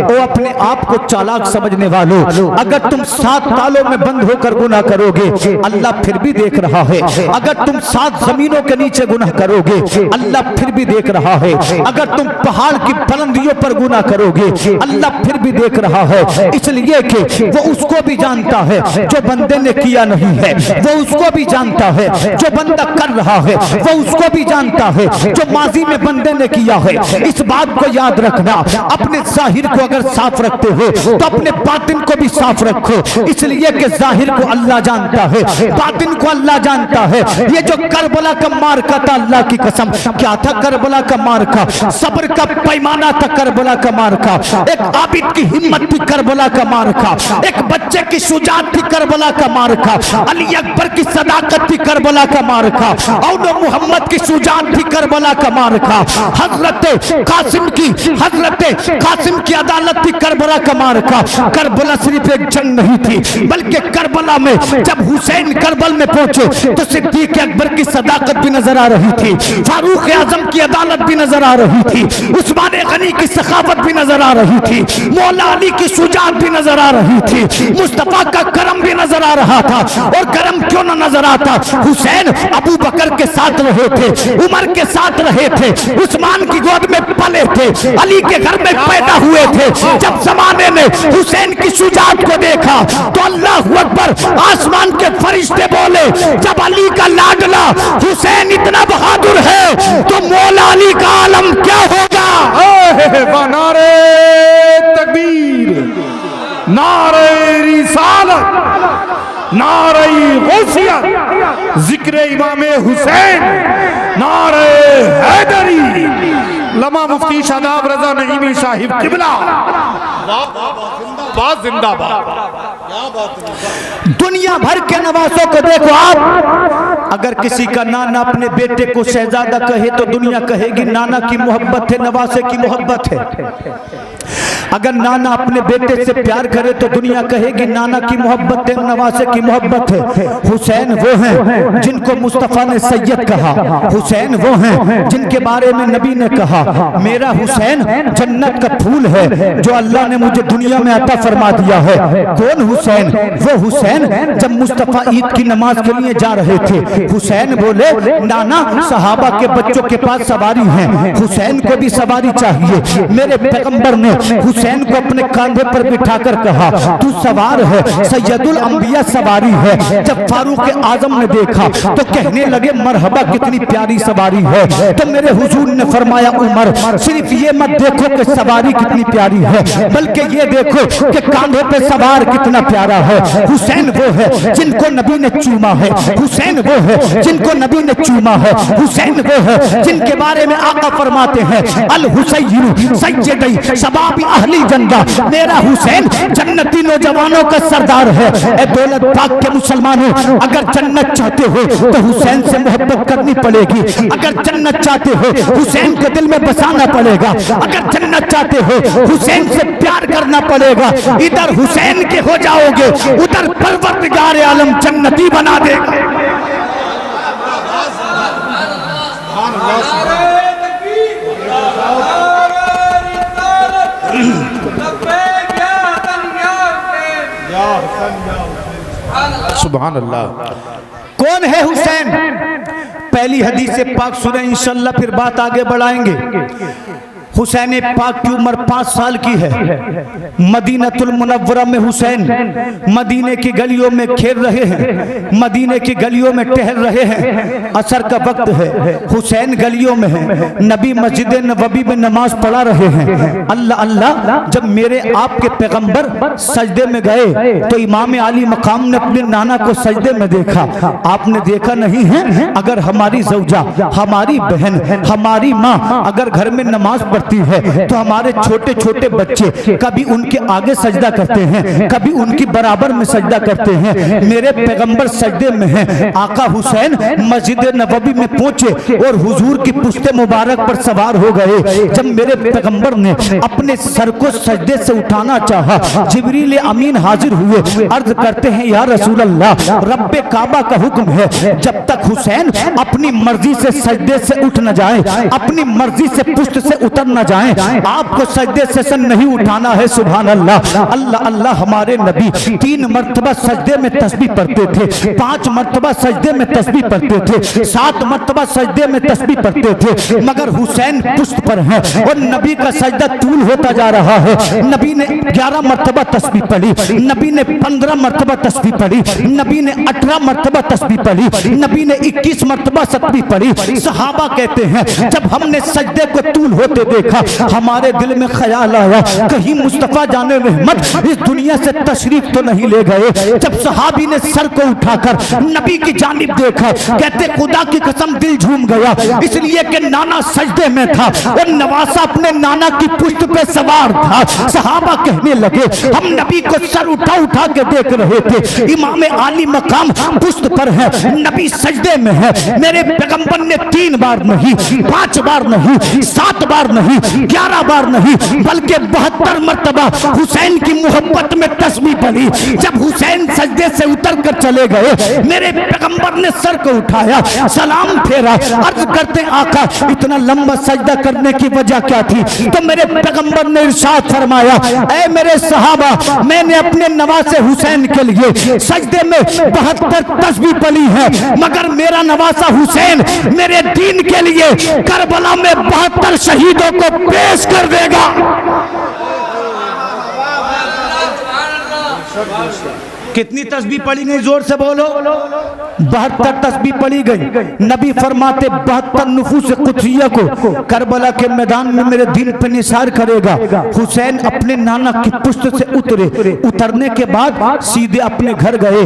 वो अपने आप को चालाक समझने वालों, अगर तुम 7 तालों में बंद होकर गुनाह करोगे अल्लाह फिर भी देख रहा है। अगर तुम 7 जमीनों के नीचे गुनाह करोगे अल्लाह फिर भी देख रहा है। अगर तुम पहाड़ की बुलंदियों पर गुनाह करोगे अल्लाह फिर भी देख रहा है। इसलिए कि वो उसको भी जानता है जो बंदे ने किया नहीं है, वो उसको भी जानता है जो बंदा कर रहा है, वो उसको भी जानता है जो माजी में बंदे ने किया है। इस बात को याद रखना, अपने जाहिर को अगर साफ रखते हो तो अपने बातिन को भी साफ रखो, इसलिए कि जाहिर को अल्लाह जानता है, बातिन को अल्लाह जानता है। ये जो करबला का मार्का था, अल्लाह की कसम, क्या था करबला का मार्का? सब्र का पैमाना था करबला का मार्का। एक आबिद की हिम्मत थी करबला का मार्का, एक बच्चे की शुजाअत थी करबला का मार्का, अली अकबर की सदाकत थी करबला का मार्का, और मोहम्मद की शुजाअत थी करबला का मार्का, हजरत कासिम की अदालत थी करबला का मार्का। करबला सिर्फ एक जंग नहीं थी, बल्कि करबला में जब हुसैन करबल में पहुंचे तो सिद्दीक अकबर की सदाकत भी नजर आ रही थी, फारूक आजम की अदालत भी नजर आ रही थी, उस्मान गनी की सखावत भी नजर आ रही थी, मौला अली की शुजाअत भी नजर आ रही थी, मुस्तफा का करम भी नजर आ रहा था। और करम क्यों न नजर आता? हुसैन अबू बकर के साथ रहे थे, उमर के साथ रहे थे, उस्मान की गोद में पले थे, अली के घर में पैदा हुए थे। जब जमाने में हुसैन की शुजाअत को देखा तो अल्लाह अकबर, आसमान के फरिश्ते बोले, जब अली का लाडला हुसैन इतना बहादुर है तो मौला अली का आलम क्या होगा? नारे तकबीर, नारे रिसालत, नारे गौसियत, जिक्र इमाम हुसैन, नारे हैदरी, लमा मुफ्ती शादाब रजा नईमी साहिब किबला जिंदाबाद। दुनिया भर के नवासों को देखो आप, अगर किसी का नाना अपने बेटे को शहजादा कहे तो दुनिया कहेगी नाना की मोहब्बत है, नवासे की मोहब्बत है। अगर नाना अपने बेटे से प्यार करे तो दुनिया कहेगी नाना की मोहब्बत है, नवासे की मोहब्बत है। हुसैन वो हैं जिनको मुस्तफा ने सैयद कहा, हुसैन वो हैं जिनके बारे में नबी ने कहा मेरा हुसैन जन्नत का फूल है जो अल्लाह ने मुझे दुनिया में अता फरमा दिया है। कौन हुसैन? वो हुसैन जब मुस्तफा ईद की नमाज के लिए जा रहे थे, हुसैन बोले नाना सहाबा के बच्चों के पास सवारी है, हुसैन को भी सवारी चाहिए। मेरे पैगंबर ने हुसैन को अपने कांधे पर बिठाकर कहा तू सवार है, सैयदुल अंबिया सवारी है। जब फारूक आजम ने देखा तो कहने लगे मरहबा कितनी प्यारी सवारी है। तो मेरे हुजूर ने फरमाया उमर सिर्फ ये मत देखो कि सवारी कितनी प्यारी है, बल्कि ये देखो कि कांधे पे सवार कितना प्यारा है। हुसैन वो है जिनको नबी ने चूमा है, हुसैन वो है जिनको नबी ने चूमा है, हुसैन वो है जिनके बारे में आका फरमाते हैं अल हुसैन सय्यदी शबाबी अहली जन्नत, मेरा हुसैन जन्नती नौजवानों का सरदार है। ए दौलत पाक के मुसलमानों, अगर जन्नत चाहते हो तो हुसैन से मोहब्बत करनी पड़ेगी, अगर जन्नत चाहते हो हुसैन के दिल में बसाना पड़ेगा, अगर जन्नत चाहते हो हुसैन से प्यार करना पड़ेगा। इधर हुसैन के हो जाओगे उधर परवरदिगार आलम जन्नती बना देगा। सुभान अल्लाह। कौन है हुसैन? पहली हदीस से पाक सुने इंशाल्लाह, फिर बात आगे बढ़ाएंगे। हुसैन पाक की उम्र 5 साल की है। मदीनतुल मुनव्वरा में हुसैन मदीने की गलियों में खेल रहे हैं, मदीने की गलियों में टहल रहे हैं। असर का वक्त है, हुसैन गलियों में है, नबी मस्जिद नबवी में नमाज पढ़ा रहे हैं। अल्लाह अल्लाह, जब मेरे आपके पैगंबर सजदे में गए तो इमाम आली मकाम ने अपने नाना को सजदे में देखा। आपने देखा नहीं है? अगर हमारी ज़ौजा, हमारी बहन, हमारी माँ अगर घर में नमाज पढ़ती है तो हमारे छोटे छोटे बच्चे कभी उनके आगे सजदा करते हैं, कभी उनकी बराबर में सजदा करते हैं। मेरे पैगंबर सजदे में हैं। आका हुसैन मस्जिद नबवी में पहुंचे और हुजूर की पुश्ते मुबारक पर सवार हो गए। जब मेरे पैगंबर ने अपने सर को सजदे से उठाना चाहा, जिब्रील अमीन हाजिर हुए, अर्ज करते हैं या रसूल अल्लाह, रब्बे काबा का हुक्म है जब तक हुसैन अपनी मर्जी से सजदे से उठ न जाए, अपनी मर्जी से पुश्त से उतर न जाएं, आपको सजदे से नहीं उठाना है। सुभान अल्लाह। अल्लाह अल्लाह। हमारे नबी 3 मरतबा सजदे में तस्बीह पढ़ते थे, 5 मरतबा सजदे में तस्बीह पढ़ते थे, 7 मरतबा सजदे में तस्बीह पढ़ते थे। मगर हुसैन पुश्त पर है और नबी का सजदा तूल होता जा रहा है। नबी ने 11 मरतबा तस्बीह पढ़ी, नबी ने 15 मरतबा तस्बीह पढ़ी, नबी ने 18 मरतबा तस्बीह पढ़ी, नबी ने 21 मरतबा तस्बीह पढ़ी। सहाबा कहते हैं जब हमने सजदे को तूल होते देखा, हमारे दिल में ख्याल आया कहीं मुस्तफा जाने रहमत इस दुनिया से तशरीफ तो नहीं ले गए। जब सहाबी ने सर को उठाकर नबी की जानिब देखा, कहते खुदा की कसम दिल झूम गया, इसलिए कि नाना सजदे में था और नवासा अपने नाना की पुश्त पे सवार था। सहाबा कहने लगे हम नबी को सर उठा उठा के देख रहे थे, इमाम आली मकाम पुश्त पर है, नबी सजदे में है। मेरे पैगंबर ने 3 बार नहीं, 5 बार नहीं, 7 बार नहीं, 11 बार नहीं, बल्कि 72 मरतबा हुसैन की मोहब्बत में तस्बीह पढ़ी। जब हुसैन सजदे से उतर कर चले गए, मेरे पैगंबर ने सर को उठाया, सलाम फेरा, अर्ज करते आका इतना लंबा सजदा करने की वजह क्या थी? तो मेरे पैगंबर ने इरशाद फरमाया, ऐ मेरे सहाबा, मैंने अपने नवासे हुसैन के लिए सजदे में 72 तस्बीह पढ़ी है, मगर मेरा नवासा हुसैन मेरे दीन के लिए करबला में 72 शहीदों को पेश कर देगा। कितनी तस्बीह पढ़ी गई? जोर से बोलो। 72 तस्बीह पढ़ी गई। नबी फरमाते 72 नुफूस कुदसिया को करबला के मैदान में मेरे दिल पे निसार करेगा। हुसैन अपने नाना की पुश्त से उतरे, उतरने के बाद सीधे अपने घर गए।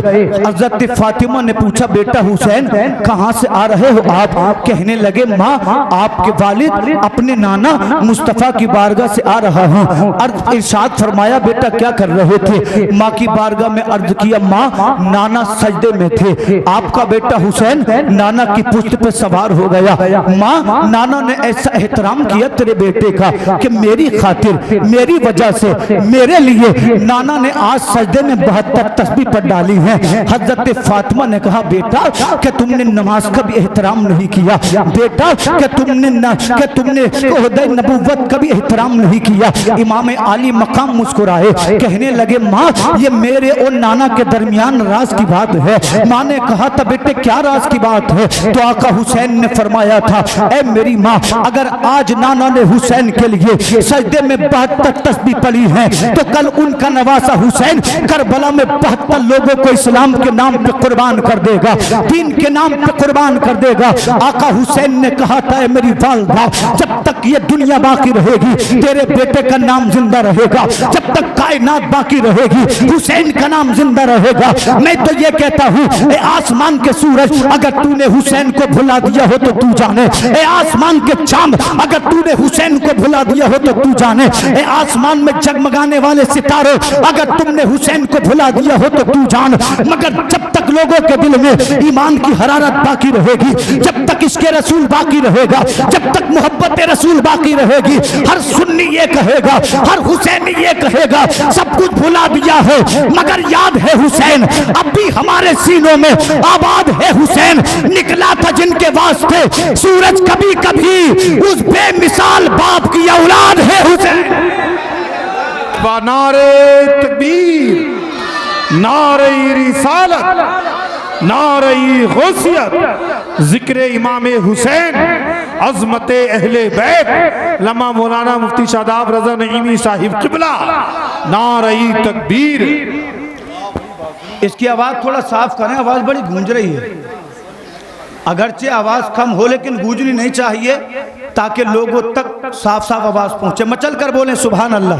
हजरत फातिमा ने पूछा, बेटा हुसैन कहाँ से आ रहे हो आप? कहने लगे, माँ आपके वालिद अपने नाना मुस्तफा की बारगाह से आ रहा हूँ। अर्ज इरशाद फरमाया, बेटा क्या कर रहे थे? माँ की बारगाह में अर्ज किया, माँ नाना सजदे में थे, आपका बेटा हुसैन नाना की पुश्त पे सवार हो गया। माँ नाना ने ऐसा एहतराम किया तेरे बेटे का कि मेरी खातिर, मेरी वजह से, मेरे लिए नाना ने आज सजदे में 72 तस्बीह पढ़ डाली है। हजरत फातिमा ने कहा, बेटा कि तुमने नमाज का भी एहतराम नहीं किया, बेटा कि तुमने ओहदे नबुव्वत का भी एहतराम नहीं किया। इमाम आली मकाम मुस्कुराए, कहने लगे, माँ ये मेरे और नाना के दरमियान राज की बात है। माँ ने कहा था, बेटे क्या राज की बात है? तो आका हुसैन ने फरमाया था, ऐ मेरी माँ, अगर आज नाना ने हुसैन के लिए सजदे में 72 तस्बीह पढ़ी है, तो कल उनका नवासा हुसैन करबला में 72 लोगों को इस्लाम के नाम पे कुर्बान कर देगा, दीन के नाम पे कुर्बान कर देगा। आका हुसैन ने कहा था, ऐ मेरी वालिदा, जब तक ये दुनिया बाकी रहेगी तेरे बेटे का नाम जिंदा रहेगा, जब तक कायनात बाकी रहेगी हुसैन का नाम जिंदा रहेगा। मैं तो ये कहता हूँ, ए आसमान के सूरज, अगर तूने हुसैन को भुला दिया हो तो तू जाने। ए आसमान के चांद, अगर तूने हुसैन को भुला दिया हो तो तू जाने। ए आसमान में जगमगाने वाले सितारे, अगर तुमने हुसैन को भुला दिया हो तो तू जान। मगर जब तक लोगों के दिल में ईमान की हरारत बाकी रहेगी, जब तक इसके रसूल बाकी रहेगा, जब तक मोहब्बत रसूल बाकी रहेगी, हर सुन्नी ये कहेगा, हर हुसैनी ये कहेगा, सब कुछ भुला दिया है मगर याद है हुसैन, अब भी हमारे सीनों में आबाद है हुसैन। निकला था जिनके वास्ते सूरज कभी कभी, उस बेमिसाल बाप की औलाद है हुसैन। नारे तकबीर, नारे रिसालत, नारे गौसियत, जिक्र इमाम हुसैन, अज़मत अहले बैत, लम्मा मौलाना मुफ्ती शादाब रज़ा नईमी साहिब किबला, नारे तकबीर। इसकी आवाज थोड़ा साफ करें, आवाज बड़ी गूंज रही है। अगरचे आवाज कम हो लेकिन गूंजनी नहीं चाहिए, ताकि लोगों तक साफ साफ आवाज पहुंचे। मचल कर बोले सुभान अल्लाह।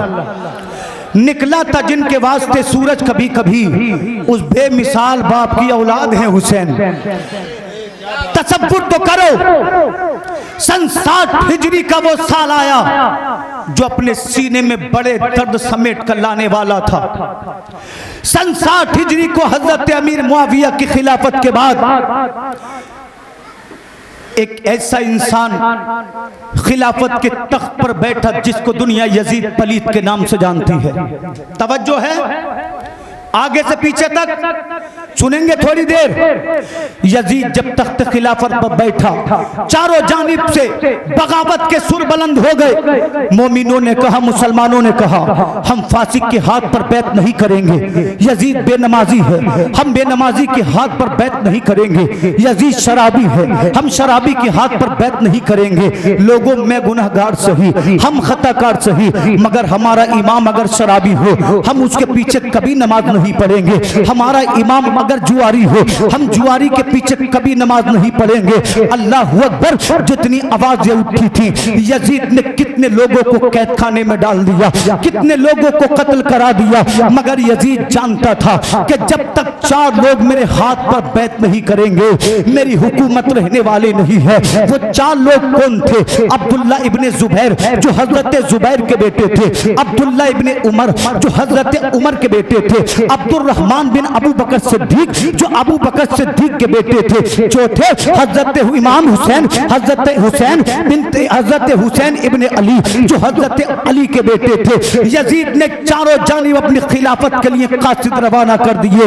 निकला था जिनके वास्ते सूरज कभी कभी, उस बेमिसाल बाप की औलाद है हुसैन। तसव्वुर तो करो, सन 60 हिजरी का वो साल आया जो अपने सीने में बड़े दर्द समेट कर लाने वाला था। सन 60 हिजरी को हजरत अमीर मुआविया की खिलाफत के बाद एक ऐसा इंसान खिलाफत के तख्त पर बैठा जिसको दुनिया यजीद पलीत के नाम से जानती है। तवज्जो है, आगे से पीछे तक सुनेंगे थोड़ी देर। यजीद जब तख्त खिलाफत पर बैठा, चारों जानिब से बगावत के सुर बुलंद हो गए। मोमिनों ने कहा, मुसलमानों ने कहा, हम फासिक के हाथ पर बैत नहीं करेंगे, यजीद बेनमाजी है, हम बेनमाजी के हाथ पर बैत नहीं करेंगे। यजीद शराबी है, हम शराबी के हाथ पर बैत नहीं करेंगे। लोगों में गुनहगार सही, हम खताकार सही, मगर हमारा इमाम अगर शराबी हो हम उसके पीछे कभी नमाज नहीं पढ़ेंगे। हमारा इमाम अगर जुआरी हो हम जुआरी के पीछे कभी नमाज नहीं पढ़ेंगे। अल्लाह अकबर। जितनी आवाजें उठी थी, यजीद ने कितने लोगों को कैद खाने में डाल दिया, कितने लोगों को कत्ल करा दिया, मगर यजीद जानता था कि जब तक 4 लोग मेरे हाथ पर बैत नहीं करेंगे मेरी हुकूमत रहने वाली नहीं है। वो 4 लोग कौन थे? अब्दुल्ला इब्ने जुबैर जो हजरत जुबैर के बेटे थे, अब्दुल्ला इब्ने उमर जो हजरत उमर के बेटे थे, अब्दुल रहमान बिन अबू बकर सिद्दीक जो अबू बकर सिद्दीक के बेटे थे, चौथे हजरत इमाम हुसैन, हजरत हुसैन इब्ने अली जो हजरत अली के बेटे थे। यजीद ने चारों जानिब अपनी खिलाफत के लिए कासिद रवाना कर दिए।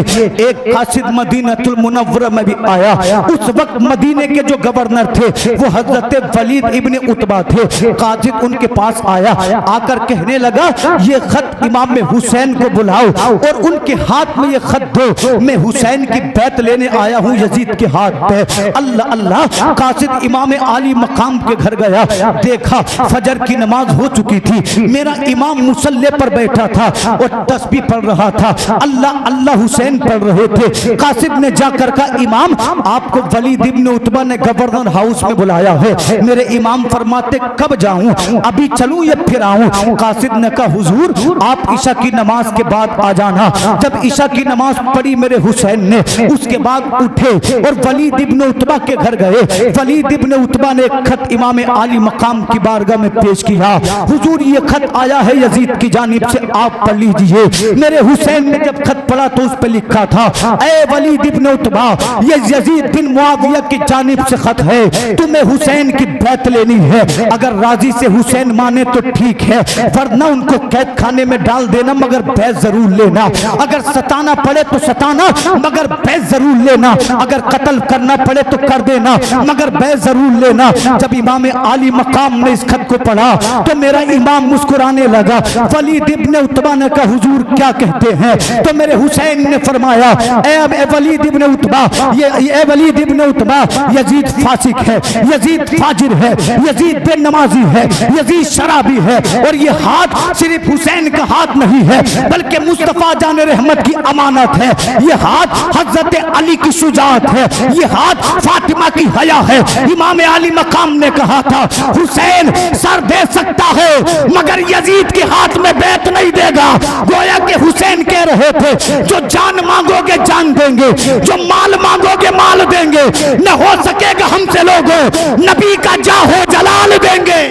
एक कासिद मदीनतुल मुनव्वरा में भी आया। उस वक्त मदीने के जो गवर्नर थे वो हजरत वलीद इब्ने उतबा थे। कासिद उनके पास आया, आकर कहने लगा, ये खत इमाम हुसैन को बुलाओ और उनके हाथ में ये खत दो, मैं हुसैन की बैत लेने आया हूँ यजीद के हाथ पे। अल्लाह अल्लाह। कासिद इमाम आली मकाम के घर गया, देखा फजर की नमाज हो चुकी थी, मेरा इमाम मुसल्ले पर बैठा था और तस्बीह पढ़ रहा था, अल्लाह अल्लाह हुसैन पढ़ रहे थे। कासिद ने जाकर कहा, इमाम आपको वलीद इब्ने उतबा ने गवर्नर हाउस में बुलाया है। मेरे इमाम फरमाते कब जाऊं, अभी चलूं या फिर आऊं? कासिद ने कहा, हुजूर आप ईशा की नमाज के बाद आ जाना। जब ईशा की नमाज पढ़ी मेरे हुसैन ने, उसके बाद उठे और वलीद इब्ने उतबा के घर गए। वलीद इब्ने उतबा ने एक खत इमाम आली मकाम की बारगाह में पेश किया। हुजूर ये खत आया है यजीद की जानिब से, आप पढ़ लीजिए। मेरे हुसैन ने जब खत पढ़ा तो उस पर लिखा था, ऐ वलीद इब्ने उतबा, ये यजीद बिन मुआविया की जानिब से खत है, तुम्हें हुसैन की बैत लेनी है। अगर राजी से हुसैन माने तो ठीक है, वरना उनको कैद खाने में डाल देना, मगर बैत जरूर लेना। अगर सताना पड़े तो सताना, मगर बैत जरूर लेना। अगर कत्ल करना पड़े तो कर देना, मगर बैत जरूर लेना। जब इमाम आली मकाम ने इस खत को पढ़ा तो मेरा इमाम मुस्कुराने लगा। वलीद इब्ने उतबा ने कहा, हुजूर क्या कहते हैं? तो मेरे हुसैन ने फरमाया, ए वलीद इब्ने उतबा, ये वलीद इब्ने उतबा, यजीद फासिक है, यजीद फाजिर है, यजीद बेनमाजी है, यजीद शराबी है, और ये हाथ सिर्फ हुसैन का हाथ नहीं है बल्कि मुस्तफा जान रहमत की अमानत है। ये हाथ हजरत अली की शुजाअत है, ये हाथ फातिमा की हया है। इमाम आली मकाम ने कहा था, हुसैन सर दे सकता है मगर यजीद के हाथ में बैत नहीं देगा। गोया के हुसैन कह रहे थे, जो जान मांगोगे जान देंगे, जो माल मांगोगे माल देंगे, न हो सकेगा हमसे लोगों, नबी का जाहो जलाल देंगे।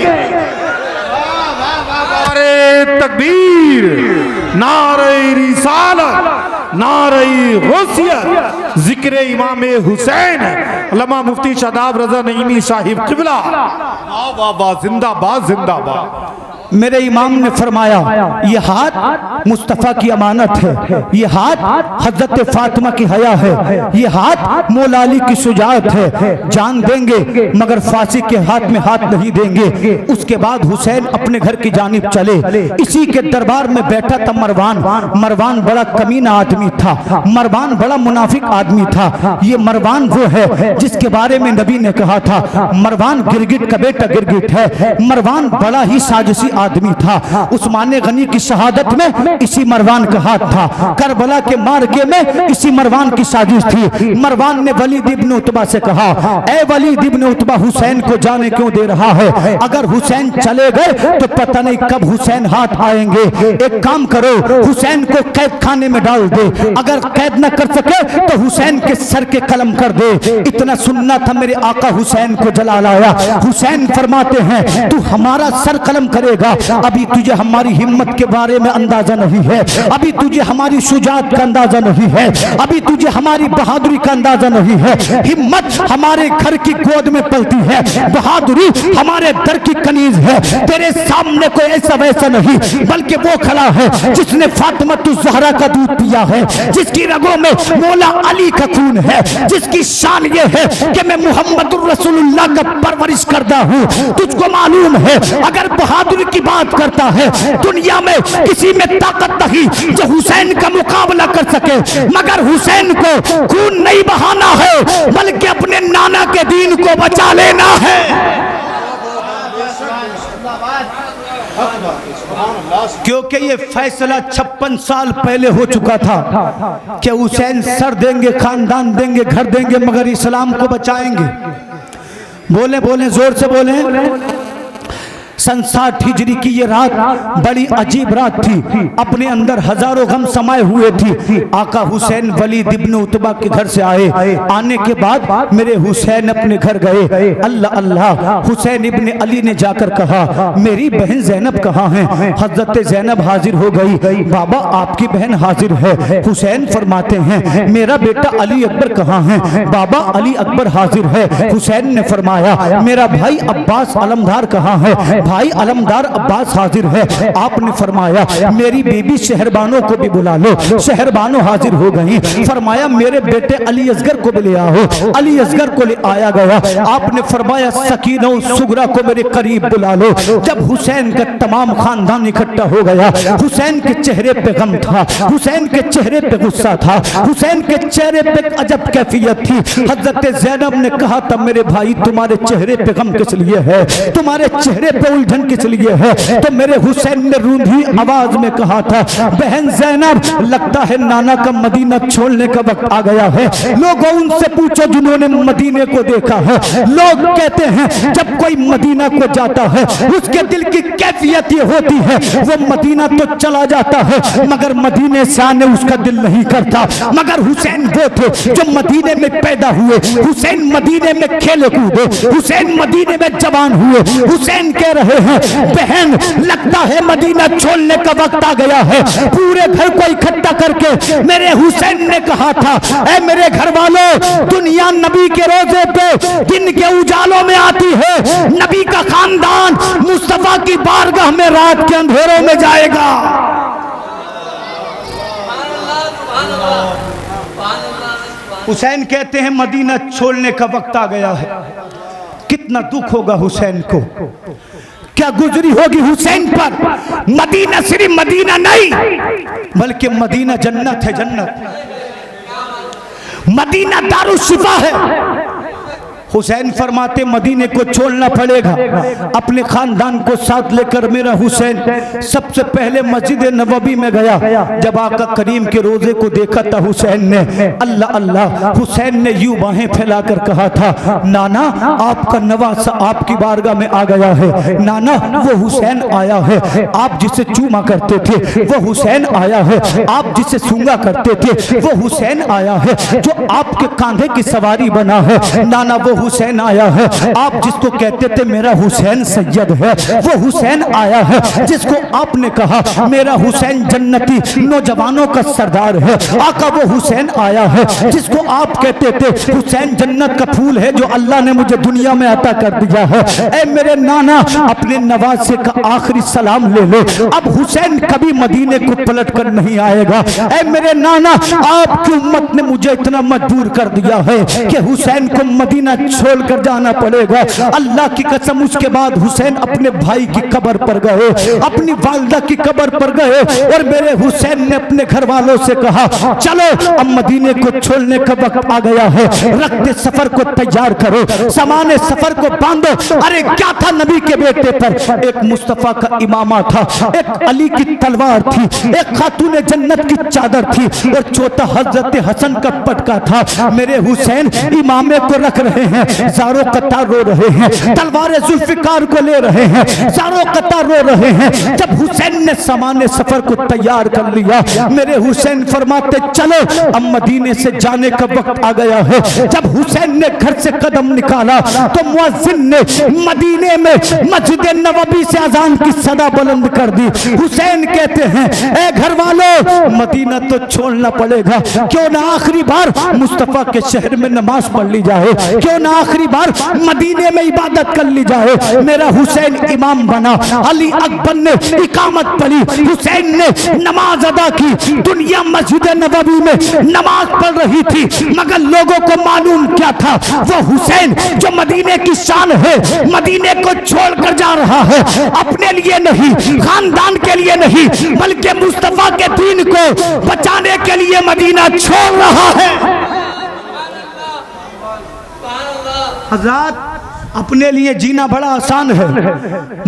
नारे तकबीर, नारे रिसालत, नारे गौसियत, जिक्र इमाम हुसैन, अल्लामा मुफ्ती शादाब रजा नईमी साहिब किबला, वाह वाह, जिंदाबाद जिंदाबाद। मेरे इमाम ने फरमाया, ये हाथ मुस्तफ़ा की अमानत है, ये हाथ हजरत फातिमा की हया है, ये हाथ मौला अली की शुजाअत है। जान देंगे मगर फांसी के हाथ में हाथ नहीं देंगे। उसके बाद हुसैन अपने घर की जानिब चले। इसी के दरबार में बैठा था मरवान। मरवान बड़ा कमीना आदमी था, मरवान बड़ा मुनाफिक आदमी था। ये मरवान वो है जिसके बारे में नबी ने कहा था, मरवान गिरगिट का बेटा गिरगिट है। मरवान बड़ा ही साजिशी आदमी था। उस्मान गनी की शहादत में इसी मरवान का हाथ था। करबला के मार्के में इसी मरवान की साजिश थी। मरवान ने वलीद इब्ने उतबा से कहा, ए वलीद इब्ने उतबा, हुसैन को जाने क्यों दे रहा है? अगर हुसैन चले गए तो पता नहीं कब हुसैन हाथ आएंगे। एक काम करो, हुसैन को कैद खाने में डाल दे। अगर कैद न कर सके तो हुसैन के सर के कलम कर दे। इतना सुनना था, मेरे आका हुसैन को जला लाया। हुसैन फरमाते हैं, तू हमारा सर कलम करेगा चलेगा। अभी तुझे हमारी हिम्मत के बारे में अंदाजा नहीं है, अभी तुझे हमारी शुजात का अंदाजा नहीं है, अभी तुझे हमारी बहादुरी का अंदाजा नहीं है। हिम्मत हमारे घर की गोद में पलती है, बहादुरी हमारे दर की कनीज है। तेरे सामने कोई ऐसा वैसा नहीं, बल्कि वो खड़ा है जिसने फातिमतुज़ ज़हरा का दूध पिया है, जिसकी रगों में मौला अली का खून है, जिसकी शान ये है कि मैं मुहम्मदुर रसूलुल्लाह का परवरिश करता हूँ। तुझको मालूम है अगर बहादुरी की बात करता है, दुनिया में किसी में ताकत नहीं जो हुसैन का मुकाबला कर सके, मगर हुसैन को खून नहीं बहाना है, बल्कि अपने नाना के दीन को बचा लेना है। क्योंकि ये फैसला 56 साल पहले हो चुका था कि हुसैन सर देंगे, खानदान देंगे, घर देंगे, मगर इस्लाम को बचाएंगे। बोले बोले, जोर से बोले। सन 60 हिजरी की ये रात बड़ी अजीब रात थी, अपने अंदर हजारों गम समाये हुए थी। आका हुसैन वलीद इब्न उतबा के घर से आए, आने के बाद मेरे हुसैन अपने घर गए। अल्लाह अल्लाह, हुसैन इब्न अली ने जाकर कहा मेरी बहन ज़ैनब कहाँ है? हजरत ज़ैनब हाजिर हो गई। बाबा आपकी बहन हाजिर है। हुसैन फरमाते हैं मेरा बेटा अली अकबर कहाँ है? बाबा अली अकबर हाजिर है। हुसैन ने फरमाया मेरा भाई अब्बास अलमदार कहाँ है? भाई अलमदार अब्बास हाजिर है। आपने फरमाया मेरी बीबी शहरबानों को भी बुला लो। शहरबानों हाजिर हो गई। फरमाया मेरे बेटे अली असगर को भी ले आओ। अली असगर को ले आया गया। आपने फरमाया सकीना सुगरा को मेरे करीब बुला लो। जब हुसैन का तमाम खानदान इकट्ठा हो गया, हुसैन के चेहरे पे गम था, हुसैन के चेहरे पे गुस्सा था, हुसैन के चेहरे पे अजब कैफियत थी। हजरत ज़ैनब ने कहा था मेरे भाई तुम्हारे चेहरे पे गम किस लिए है? तुम्हारे चेहरे पे उलझन किस लिए है? तो मेरे हुसैन ने रूंधी आवाज में कहा था बहन ज़ैनब लगता है नाना का मदीना छोड़ने का वक्त आ गया है। लोगों उनसे पूछो जिन्होंने मदीने को देखा है। लोग कहते हैं जब कोई मदीना को जाता है उसके दिल की कैफियत ये होती है वो मदीना तो चला जाता है मगर मदीने से आने उसका दिल नहीं करता। मगर हुसैन वो थे जो मदीने में पैदा हुए, हुसैन मदीने में खेले कूदे, हुसैन मदीने में जवान हुए। हुसैन कह रहे हैं बहन लगता है मदीना छोड़ने का वक्त आ गया है। पूरे घर को इकट्ठा करके मेरे हुसैन ने कहा था ऐ मेरे घर वालों, दुनिया नबी के रोजे पे दिन के उजालों में आती है, नबी का खानदान मुस्तफा की बारगाह में रात के अंधेरों में जाएगा। हुसैन कहते हैं मदीना छोड़ने का वक्त आ गया है। कितना दुख होगा हुसैन को, क्या गुजरी होगी हुसैन पर। मदीना सिर्फ मदीना नहीं बल्कि मदीना जन्नत है, जन्नत। मदीना दारुशिफा है। हुसैन फरमाते मदीने को छोड़ना पड़ेगा। अपने खानदान को साथ लेकर मेरा हुसैन सबसे पहले मस्जिद नबवी में गया। जब आका करीम के रोजे को देखा था हुसैन ने अल्लाह अल्लाह, हुसैन ने यूं बाहें फैलाकर कहा था नाना आपका नवासा आपकी बारगाह में आ गया है। नाना वो हुसैन आया है, आप जिसे चूमा करते थे वो हुसैन आया है, आप जिसे सूंगा करते थे वो हुसैन आया है, जो आपके कांधे की सवारी बना है नाना वो हुसैन आया है। आप जिसको कहते थे मेरा हुसैन सैयद है वो हुसैन आया है। जिसको आपने कहा मेरा हुसैन जन्नती नौजवानों का सरदार है, आका वो हुसैन आया है। जिसको आप कहते थे हुसैन जन्नत का फूल है जो अल्लाह ने मुझे दुनिया में अता कर दिया है। ऐ मेरे नाना अपने नवासे का आखिरी सलाम ले लो। अब हुसैन कभी मदीने को पलट कर नहीं आएगा। ऐ मेरे नाना आपकी उम्मत ने मुझे इतना मजबूर कर दिया है कि हुसैन को मदीना छोड़कर जाना पड़ेगा। अल्लाह की कसम उसके बाद हुसैन अपने भाई की कब्र पर गए, अपनी वालिदा की कब्र पर गए और मेरे हुसैन ने अपने घर वालों से कहा चलो अब मदीने को छोड़ने का वक्त आ गया है, रखते सफर को तैयार करो, सामाने सफर को बांधो। अरे क्या था नबी के बेटे पर? एक मुस्तफा का इमामा था, एक अली की तलवार थी, एक खातून जन्नत की चादर थी और चौथा हजरत हसन का पटका था। मेरे हुसैन इमामे को रख रहे हैं, हैं, ज़ारो कतार रो रहे हैं, तलवार जुल्फिकार को ले रहे हैं, ज़ारो कतार रो रहे हैं। जब हुसैन ने सामान्य सफर को तैयार कर लिया, मेरे हुसैन फरमाते चलो अब मदीने से जाने का वक्त आ गया है। जब हुसैन ने घर से कदम निकाला तो मुअज्जिन ने मदीने में मस्जिद नबवी से अजान की सदा बुलंद कर दी। हुसैन कहते हैं ए घर वालों, मदीना तो छोड़ना पड़ेगा, क्यों ना आखिरी बार मुस्तफा के शहर में नमाज पढ़ ली जाए, क्यों ना आखिरी बार मदीने में इबादत कर ली जाए। मेरा हुसैन इमाम बना, अली अकबर ने इकामत पढ़ी, हुसैन ने नमाज अदा की। दुनिया मस्जिद नबवी में नमाज पढ़ रही थी, मगर लोगों को मालूम क्या था, वो हुसैन जो मदीने की शान है, मदीने को छोड़कर जा रहा है, अपने लिए नहीं, खानदान के लिए नहीं, बल्कि मुस्तफा के दीन को बचाने के लिए मदीना छोड़ रहा है। हज़रात, अपने लिए जीना बड़ा आसान है,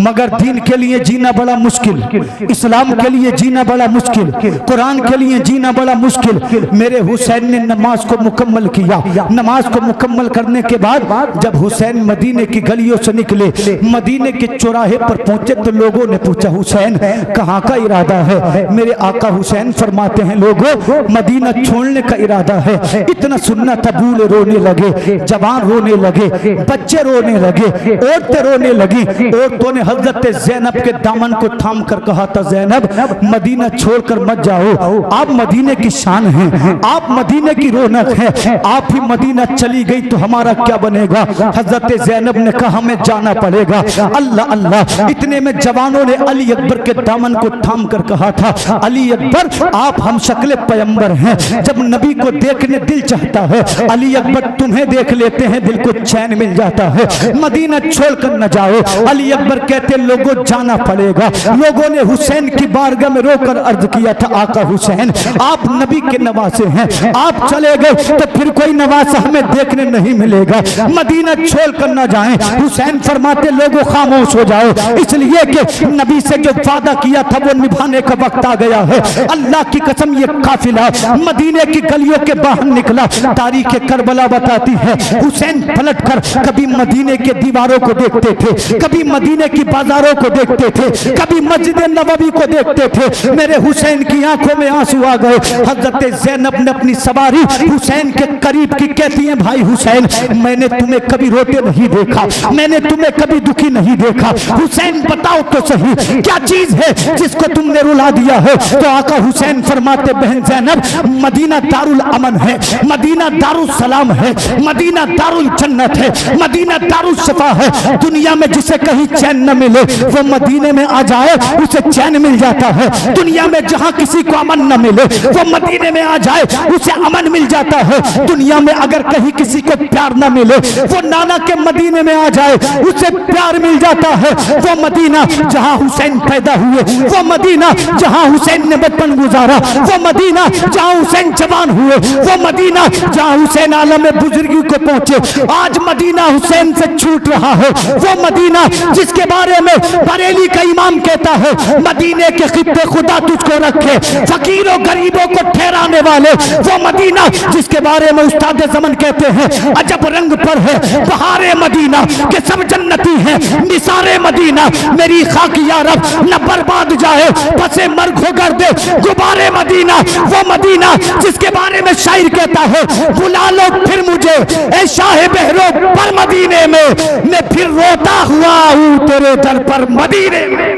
मगर दीन के लिए जीना बड़ा मुश्किल, इस्लाम के लिए जीना बड़ा मुश्किल, कुरान के लिए जीना बड़ा मुश्किल। मेरे हुसैन ने नमाज को मुकम्मल किया। नमाज को मुकम्मल करने के बाद जब हुसैन मदीने की गलियों से निकले, मदीने के चौराहे पर पहुंचे तो लोगों ने पूछा हुसैन कहाँ का इरादा है? मेरे आका हुसैन फरमाते हैं लोगों, मदीना छोड़ने का इरादा है। इतना सुनना था, बूढ़े रोने लगे, जवान रोने लगे, बच्चे रोने लगे, औरतें रोने लगी। औरतों ने हजरत ज़ैनब के दामन को थाम कर कहा था, ज़ैनब मदीना छोड़कर मत जाओ, आप मदीने की शान हैं, आप मदीने की रौनक हैं, आप ही मदीना चली गई तो हमारा क्या बनेगा? हजरत ज़ैनब ने कहा हमें जाना पड़ेगा। अल्लाह अल्लाह, इतने में जवानों ने अली अकबर के दामन को थाम कर कहा था, अली अकबर आप हम शक्ल पैगंबर हैं, जब नबी को देखने दिल चाहता है, अली अकबर तुम्हें देख लेते हैं, दिल को चैन मिल जाता है, मदीना छोड़कर न जाओ। अली अकबर कहते लोगों जाना पड़ेगा। लोगों ने हुसैन की बारगाह में रोकर अर्ज किया था, आका हुसैन आप नबी के नवासे हैं, आप चले गए तो फिर कोई नवासा हमें देखने नहीं मिलेगा, मदीना छोड़कर न जाएं। हुसैन फरमाते लोगों खामोश हो जाओ, इसलिए कि नबी से जो वादा किया था वो निभाने का वक्त आ गया है। अल्लाह की कसम ये काफिला मदीने की गलियों के बाहर निकला। तारीख करबला बताती है हुसैन पलट कर कभी मदीने के दीवारों को देखते थे, कभी मदीने की बाजारों को देखते थे, कभी मस्जिद नबवी को देखते थे। मेरे हुसैन की आंखों में आंसू आ गए। हजरत ज़ैनब ने अपनी सवारी हुसैन के करीब की, कहती है भाई हुसैन मैंने तुम्हें कभी रोते नहीं देखा, मैंने तुम्हें कभी दुखी नहीं देखा, हुसैन बताओ तो सही क्या चीज है जिसको तुमने रुला दिया है? तो आका हुसैन फरमाते बहन ज़ैनब मदीना दारुल अमन है, मदीना दारुल सलाम है, मदीना दारुल जन्नत है, मदीना दारुल शफा है। दुनिया में जिसे कहीं चैन न मिले वो मदीने में आ जाए उसे चैन मिल जाता है। दुनिया में जहां किसी को अमन न मिले वो मदीने में आ जाए उसे अमन मिल जाता है। दुनिया में अगर कहीं किसी को प्यार न मिले वो नाना के मदीने में आ जाए उसे प्यार मिल जाता है। वो मदीना जहां हुसैन पैदा हुए, वो मदीना जहां हुसैन ने बचपन गुजारा, वो मदीना जहां हुसैन जवान हुए, वो मदीना जहां हुसैन आलम में बुजुर्गी को पहुंचे, आज मदीना हुसैन से छूट रहा है। वो मदीना जिसके बारे में बरेली का इमाम कहता है मदीने के खित्ते खुदा तुझको रखे, फकीरों गरीबों को ठहराने वाले, वो मदीना जिसके बारे में उस्ताद ज़मन कहते हैं अजब रंग पर है बहारे मदीना के सब जन्नती हैं निसारे मदीना, मेरी खाक या रब न बर्बाद जाए बसे मर्ग हो कर दे गुबारे मदीना। वो मदीना जिसके बारे में शायर कहता है बुला लो फिर मुझे ए शाह बहरो पर मदीने में, मैं फिर रोता हुआ हूँ तेरे दर पर मदीने में।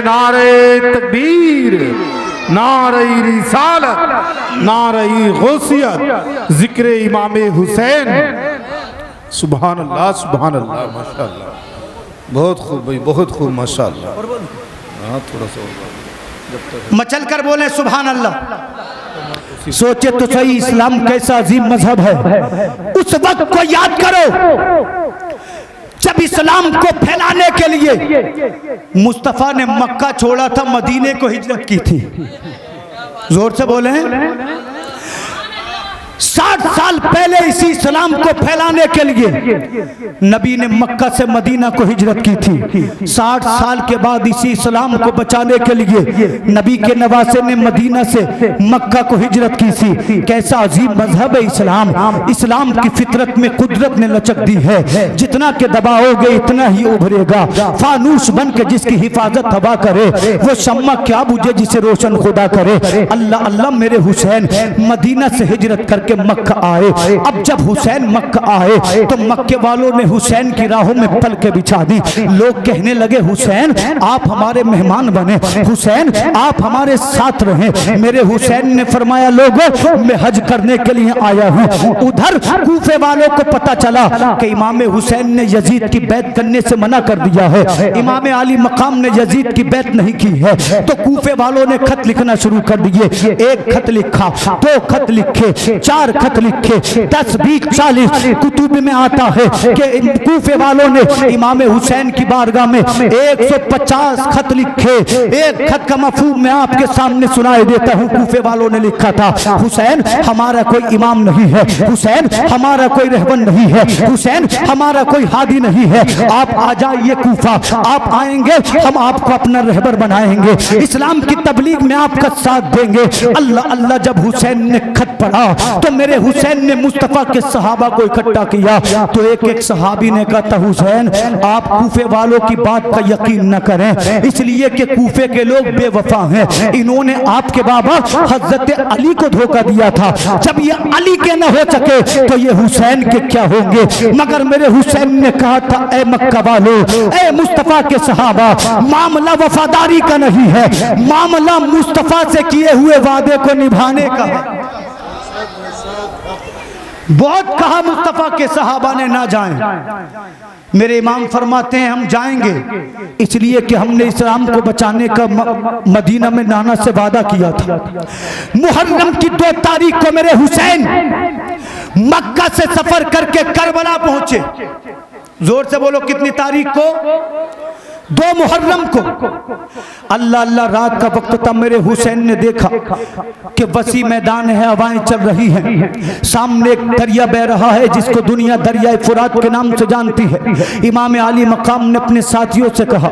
नारे तकबीर, नारे रिसालत, नारे गौसियत, जिक्र इमाम हुसैन। सुभान अल्लाह, सुभान अल्लाह, माशाअल्लाह, बहुत खूब भाई, बहुत खूब माशाअल्लाह। हाँ थोड़ा सा मचल कर बोले सुभान अल्लाह। सोचे तो सही इस्लाम कैसा अजीम मजहब है। उस वक्त को याद करो जब इस्लाम को फैलाने के लिए मुस्तफा ने मक्का छोड़ा था, मदीने को हिजरत की थी। जोर से बोले 60 साल पहले इसी इस्लाम को फैलाने के लिए नबी ने मक्का से मदीना को हिजरत की थी। 60 साल के बाद इसी इस्लाम को बचाने के लिए नबी के नवासे ने मदीना से मक्का को हिजरत की थी। कैसा अजीब मजहब है इस्लाम। इस्लाम की फितरत में कुदरत ने लचक दी है, जितना के दबाओगे इतना ही उभरेगा। फानूस बन के जिसकी हिफाजत हवा करे, वो शम्मा क्या बुझे जिसे रोशन खुदा करे। अल्लाह अल्लाह मेरे हुसैन मदीना से हिजरत करके मक्का आए। अब जब हुसैन मक्का आए तो मक्के वालों ने हुसैन की राहों में पलके बिछा दी। लोग कहने लगे हुसैन आप हमारे मेहमान बने, हुसैन आप हमारे साथ रहें। मेरे हुसैन ने फरमाया लोगों मैं हज करने के लिए आया हूँ। उधर कूफे वालों को पता चला कि इमाम हुसैन ने यजीद की बैत करने से मना कर दिया है, इमाम आली मकाम ने यजीद की बैत नहीं की है। तो कूफे वालों ने खत लिखना शुरू कर दिए। एक खत लिखा, 2 खत लिखे, 4 खत लिखे, 10, 20, 40 कुतुब में आता है कि कूफे वालों ने इमाम हुसैन की बारगाह में 150 खत लिखे। एक खत का मफहूम मैं आपके सामने सुनाई देता हूँ। कूफे वालों ने लिखा था हुसैन हमारा कोई इमाम नहीं है, हुसैन हमारा कोई रहबर नहीं है, हुसैन हमारा कोई हादी नहीं है। आप आ जाइए कूफा, आप आएंगे हम आपको अपना रहबर बनाएंगे, इस्लाम की तबलीग में आपका साथ देंगे। अल्लाह अल्लाह जब हुसैन ने खत पढ़ा तो मेरे हुसैन ने मुस्तफा के सहाबा को इकट्ठा किया। तो एक एक सहाबी ने कहा था हुसैन आप कूफे वालों की बात का यकीन न करें, इसलिए कि कूफे के लोग बेवफा हैं। इन्होंने आपके बाबा हजरत अली को धोखा दिया था। जब ये अली के न हो सके तो ये हुसैन के क्या होंगे। मगर मेरे हुसैन ने कहा था ए मक्का वालों, ए मुस्तफा के सहाबा, मामला वफादारी का नहीं है, मामला मुस्तफा से किए हुए वादे को निभाने का है। बहुत कहा मुस्तफा के सहाबा ने ना जाएं। मेरे इमाम फरमाते हैं हम जाएंगे इसलिए कि हमने इस्लाम को बचाने का मदीना में नाना से वादा किया था। मुहर्रम की 2 तारीख को मेरे हुसैन मक्का से सफर करके करबला पहुंचे। जोर से बोलो कितनी तारीख को? 2 मुहर्रम को। अल्लाह अल्लाह रात का वक्त था। मेरे हुसैन ने देखा कि वसी मैदान है, हवाएं चल रही हैं, सामने एक दरिया बह रहा है जिसको दुनिया दरिया फुरात के नाम से जानती है। इमाम आली मकाम ने अपने साथियों से कहा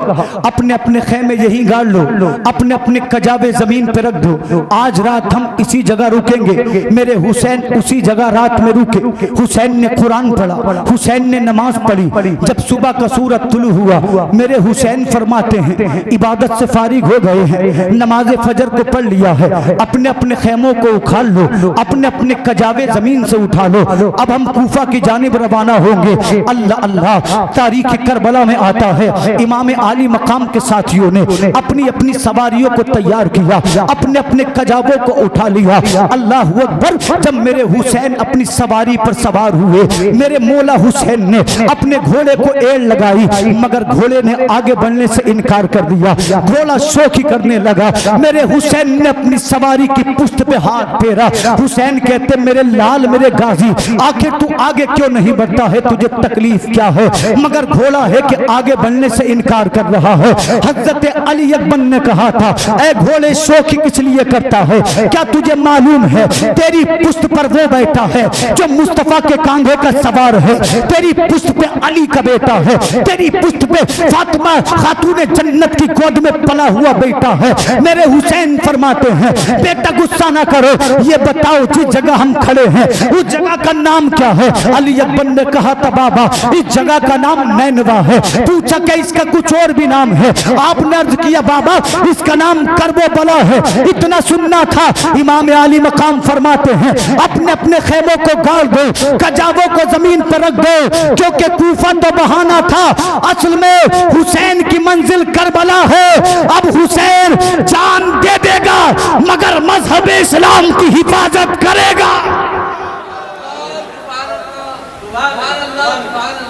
अपने अपने खेमे यहीं गाड़ लो, अपने अपने कजाबे जमीन पे रख दो, आज रात हम इसी जगह रुकेंगे। मेरे हुसैन उसी जगह रात में रुके। हुसैन ने कुरान पढ़ा, हुसैन ने नमाज पढ़ी। जब सुबह का सूरज तुलू हुआ मेरे हुसैन फरमाते हैं इबादत से फारिग हो गए हैं, नमाज फजर को पढ़ लिया है, अपने अपने खेमों को उखाड़ लो, अपने अपने कजावे जमीन से उठा लो, अब हम कूफा की जानिब रवाना होंगे। अल्लाह अल्लाह तारीख करबला में आता है इमाम आली मकाम के साथियों ने अपनी अपनी सवारियों को तैयार किया, अपने अपने कजावों को उठा लिया। अल्लाह अकबर। जब मेरे हुसैन अपनी सवारी पर सवार हुए मेरे मौला हुसैन ने अपने घोड़े को एड़ लगाई, मगर घोड़े ने आगे बढ़ने से इनकार कर दिया। घोड़ा शोखी करने लगा। मेरे हुसैन ने अपनी सवारी की पुश्त पे हाथ फेरा। हुसैन कहते मेरे लाल मेरे गाजी आखिर तू आगे क्यों नहीं बढ़ता है, तुझे तकलीफ क्या है? मगर घोड़ा है कि आगे बढ़ने से इनकार कर रहा है। हजरत अली अकबर ने कहा था ऐ घोड़े शोखी किस लिए करता है? क्या तुझे मालूम है तेरी पुश्त पर वो बैठा है जो मुस्तफा के कांधे का सवार है, तेरी पुश्त पे अली का बेटा है, तेरी पुश्त पे फातिमा खातून जन्नत की गोद में पला हुआ बेटा है। मेरे हुसैन फरमाते हैं बेटा गुस्सा ना करो, ये बताओ जिस जगह हम खड़े हैं उस जगह का नाम क्या है? अली अकबर ने कहा था बाबा इस जगह का नाम नैनवा है। पूछा क्या इसका कुछ और भी नाम है? आपने अर्ज किया बाबा इसका नाम करबो बला है। इतना सुनना था। इमाम आली मकाम फरमाते हैं अपने अपने खेमों को गाड़ दो, कजावों को जमीन पर रख दो, क्योंकि कूफा तो बहाना था, असल में हुसैन की मंजिल करबला है। अब हुसैन जान दे देगा मगर मजहब इस्लाम की हिफाजत करेगा।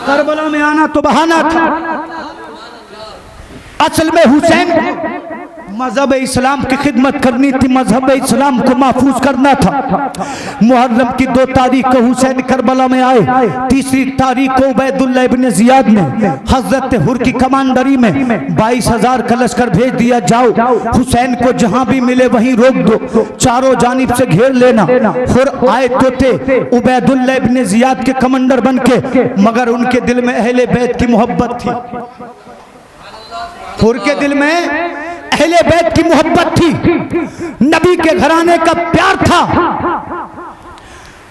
करबला में आना तो बहाना था, असल में हुसैन मजहब इस्लाम की खिदमत करनी थी, मजहब इस्लाम को महफूज करना था। मुहर्रम की 2 तारीख को हुसैन करबला में आए, 3 तारीख को उबैदुल्लाह इब्न जियाद ने हजरत हुर की कमांडरी में 22,000 का लश्कर भेज दिया, जाओ हुसैन को जहां भी मिले वहीं रोक दो, चारों जानिब से घेर लेना। हुर आए तो थे उबैदुल्लाह इब्न जियाद के कमांडर बनके, मगर उनके दिल में अहले बैत की मोहब्बत थी। हुर के दिल में अहले बैत की मोहब्बत थी, नबी के घराने का प्यार था।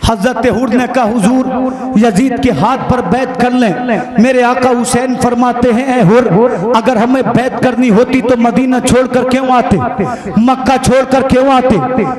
हजरत हुर ने कहा, हुजूर यजीद के हाथ पर बैत कर लें। मेरे आका हुसैन फरमाते हैं, ए हुर, अगर हमें बैत करनी होती तो मदीना छोड़कर क्यों आते, मक्का छोड़कर क्यों आते?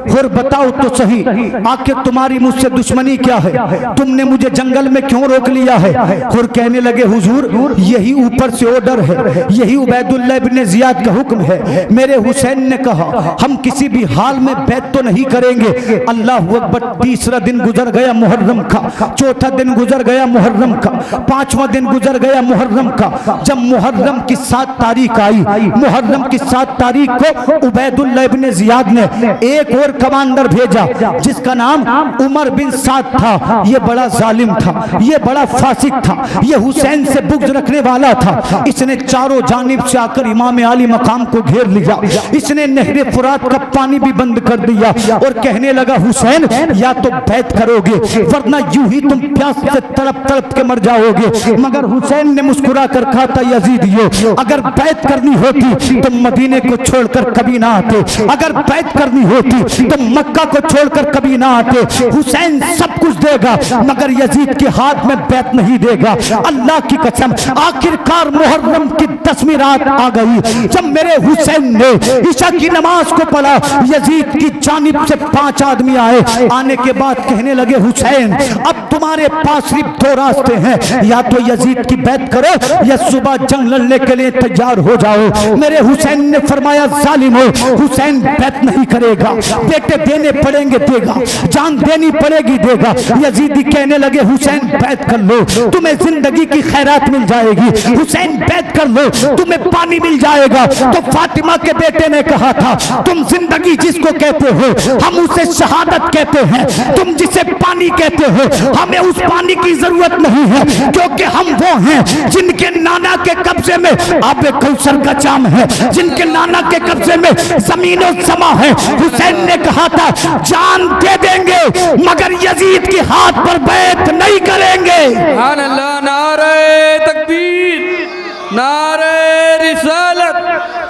हुर बताओ तो सही, आखिर तुम्हारी मुझसे दुश्मनी क्या है, तुमने मुझे जंगल में क्यों रोक लिया है? हुर कहने लगे, हुजूर यही ऊपर से ऑर्डर है, यही उबैदुल्लाह इब्न जियाद का हुक्म है। मेरे हुसैन ने कहा, हम किसी भी हाल में बैत तो नहीं करेंगे। अल्लाह अकबर। तीसरा दिन गुजर गया मुहर्रम का, चौथा दिन गुजर गया मुहर्रम का, 5वां दिन गुजर गया मुहर्रम का। जब मुहर्रम की 7 तारीख आई, मुहर्रम की 7 तारीख को उबैदुल्लाह इब्न जियाद ने एक और कमांडर भेजा जिसका नाम उमर बिन साद था। ये बड़ा जालिम था, ये बड़ा फासिक था, ये हुसैन से बुग़्ज़ रखने वाला था। इसने चारों जानिब से आकर इमाम आली मकाम को घेर लिया। इसने नहरे फुरात का पानी भी बंद कर दिया और कहने लगा, हुसैन या तो बैत करोगे वरना यूं ही तुम प्यास से तड़प तड़प के मर जाओगे। मगर हुसैन ने मुस्कुरा कर कहा था, यजीदियो, अगर बैत करनी होती तो मदीने को छोड़कर कभी ना आते, अगर बैत करनी होती तो मक्का को छोड़कर कभी ना आते। हुसैन सब कुछ देगा मगर यजीद के हाथ में बैत नहीं देगा। अल्लाह की कसम, आखिरकार मुहर्रम की 10वीं रात आ गई। जब मेरे हुसैन ने ईशा की नमाज को पढ़ा, यजीद की जानिब से 5 आदमी आए। आने के बाद कहने लगे, हुसैन अब तुम्हारे पास सिर्फ 2 रास्ते हैं, या तो यजीद की बैत करो या सुबह जंग लड़ने के लिए तैयार हो जाओ। मेरे हुसैन ने फरमाया, जालिमो, हुसैन बैत नहीं करेगा, बेटे देने पड़ेंगे देगा, जान देनी पड़ेगी देगा। यजीदी कहने लगे, हुसैन बैत कर लो, तुम्हें जिंदगी की खैरात मिल जाएगी, हुसैन बैत कर लो, तुम्हें पानी मिल जाएगा। तो फातिमा के बेटे ने कहा था, तुम जिंदगी जिसको कहते हो हम उसे शहादत कहते हैं, तुम जिसे पानी कहते हो हमें उस पानी की जरूरत नहीं है, क्योंकि हम वो हैं जिनके नाना के कब्जे में आबे कौसर का जाम है, जिनके नाना के कब्जे में जमीन और समा है। हुसैन ने कहा था, जान दे देंगे मगर यजीद के हाथ पर बैत नहीं करेंगे। सुभान अल्लाह, नारे तकबीर, नारे रिसालत,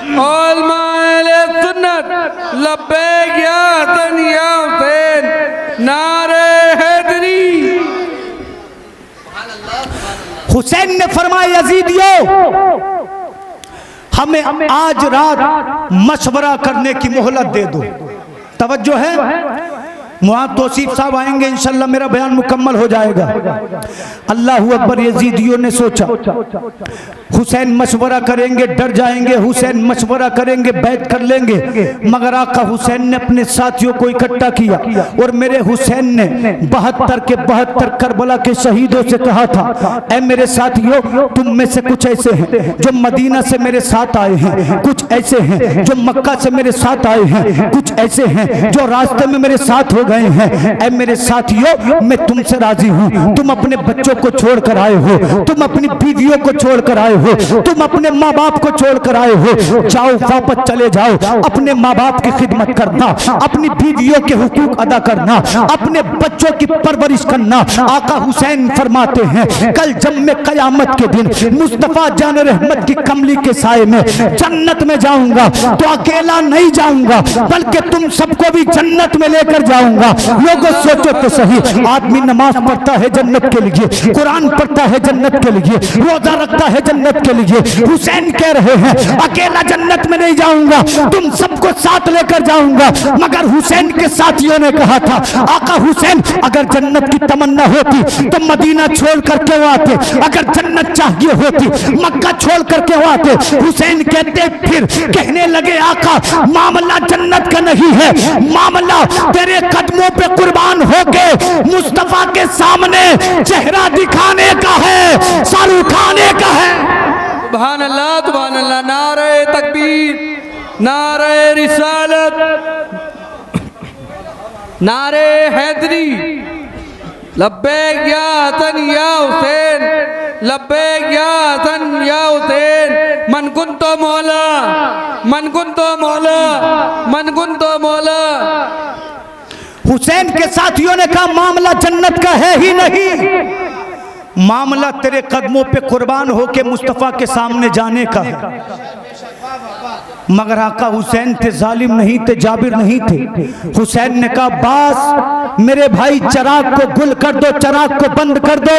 उलमाए सुन्नत, लब्बैक या हसन या हुसैन, नारे हैदरी। हुसैन ने फरमाया, यजीदियो, हमें आज रात मशवरा करने की मोहलत दे दो। तवज्जो है, वहां तौसीफ साहब आएंगे, इंशाल्लाह मेरा बयान मुकम्मल हो जाएगा। अल्लाह अकबर। यजीदियों ने सोचा हुसैन मशवरा करेंगे, डर जाएंगे, हुसैन मशवरा करेंगे, बैत कर लेंगे। मगर आका हुसैन ने अपने साथियों को इकट्ठा किया और मेरे हुसैन ने 72 के 72 करबला के शहीदों से कहा था, ऐ मेरे साथियों, तुम में से कुछ ऐसे हैं जो मदीना से मेरे साथ आए हैं, कुछ ऐसे हैं जो मक्का से मेरे साथ आए हैं, कुछ ऐसे हैं जो रास्ते में मेरे साथ हो गए हैं। ऐ मेरे साथियों, मैं तुमसे राजी हूँ, तुम अपने बच्चों को छोड़कर आए हो, तुम अपनी बीवियों को छोड़कर आए हो, तुम अपने माँ बाप को छोड़कर आए हो, जाओ वापस चले जाओ, अपने माँ बाप की खिदमत करना, अपनी बीवियों के हुकूक अदा करना, अपने बच्चों की परवरिश करना। आका हुसैन फरमाते हैं, कल जब मैं कयामत के दिन मुस्तफा जान रहमत की कमली के साए में जन्नत में जाऊंगा तो अकेला नहीं जाऊंगा, बल्कि तुम सबको भी जन्नत में लेकर जाऊंगा। लोगों सोचो तो सही, आदमी नमाज पढ़ता है जन्नत के लिए, कुरान पढ़ता है जन्नत के लिए, रोजा रखता है जन्नत के लिए। हुसैन कह रहे हैं, अकेला जन्नत में नहीं जाऊंगा, तुम सबको साथ लेकर जाऊंगा। मगर हुसैन के साथियों ने कहा था, आका हुसैन, अगर जन्नत की तमन्ना होती तो मदीना छोड़कर क्यों आते, अगर जन्नत चाहिए होती मक्का छोड़कर क्यों आते। हुसैन कहते, फिर कहने लगे, आका मामला जन्नत का नहीं है, मामला तेरे कदमों पे कुर्बान होके मुस्तफा के सामने चेहरा दिखाने का है, सर उठाने का है। सुभान अल्लाह, सुभान अल्लाह, नारे तकबीर, नारे रिसालत, नारे हैदरी, लब्बैक या हसन या हुसैन, लब्बैक या हसन या हुसैन, मन कुंतो मौला, मन कुंतो मौला, मन कुंतो मौला। हुसैन के साथियों ने कहा मामला जन्नत का है ही नहीं, मामला तेरे कदमों पे कुर्बान होके मुस्तफ़ा के सामने जाने का है। मगर आका हुसैन थे, जालिम नहीं थे, जाबिर नहीं थे। हुसैन ने कहा बास मेरे भाई चराग को गुल कर दो, चराग को बंद कर दो।